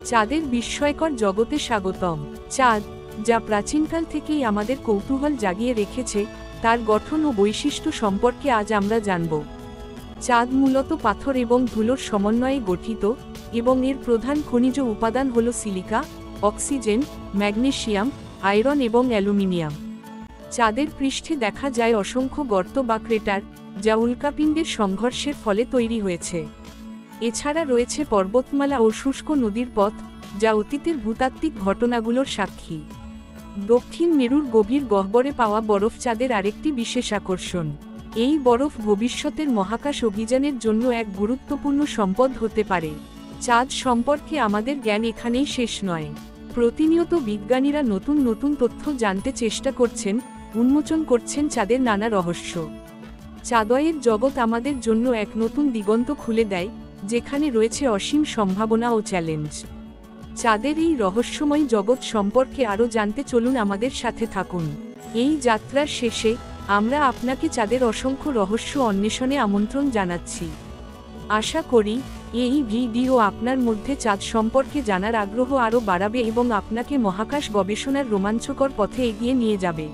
চাঁদের বিস্ময়কর জগতে স্বাগতম। চাঁদ, যা প্রাচীনকাল থেকেই আমাদের কৌতূহল জাগিয়ে রেখেছে, তার গঠন ও বৈশিষ্ট্য সম্পর্কে আজ আমরা জানব। চাঁদ মূলত পাথর এবং ধুলোর সমন্বয়ে গঠিত, এবং এর প্রধান খনিজ উপাদান হল সিলিকা, অক্সিজেন, ম্যাগনেসিয়াম, আয়রন এবং অ্যালুমিনিয়াম। চাঁদের পৃষ্ঠে দেখা যায় অসংখ্য গর্ত বা ক্রেটার, যা উল্কাপিণ্ডের সংঘর্ষের ফলে তৈরি হয়েছে। এছাড়া রয়েছে পর্বতমালা ও শুষ্ক নদীর পথ, যা অতীতের ভূতাত্ত্বিক ঘটনাগুলোর সাক্ষী। দক্ষিণ মেরুর গভীর গহ্বরে পাওয়া বরফ চাঁদের আরেকটি বিশেষ আকর্ষণ। এই বরফ ভবিষ্যতের মহাকাশ অভিযানের জন্য এক গুরুত্বপূর্ণ সম্পদ হতে পারে। চাঁদ সম্পর্কে আমাদের জ্ঞান এখানেই শেষ নয়। প্রতিনিয়ত বিজ্ঞানীরা নতুন নতুন তথ্য জানতে চেষ্টা করছেন, উন্মোচন করছেন চাঁদের নানা রহস্য। চাঁদের জগৎ আমাদের জন্য এক নতুন দিগন্ত খুলে দেয়, যেখানে রয়েছে অসীম সম্ভাবনা ও চ্যালেঞ্জ। চাঁদের এই রহস্যময় জগৎ সম্পর্কে আরও জানতে চলুন আমাদের সাথে থাকুন। এই যাত্রার শেষে আমরা আপনাকে চাঁদের অসংখ্য রহস্য অন্বেষণে আমন্ত্রণ জানাচ্ছি। আশা করি এই ভিডিও আপনার মধ্যে চাঁদ সম্পর্কে জানার আগ্রহ আরও বাড়াবে এবং আপনাকে মহাকাশ গবেষণার রোমাঞ্চকর পথে এগিয়ে নিয়ে যাবে।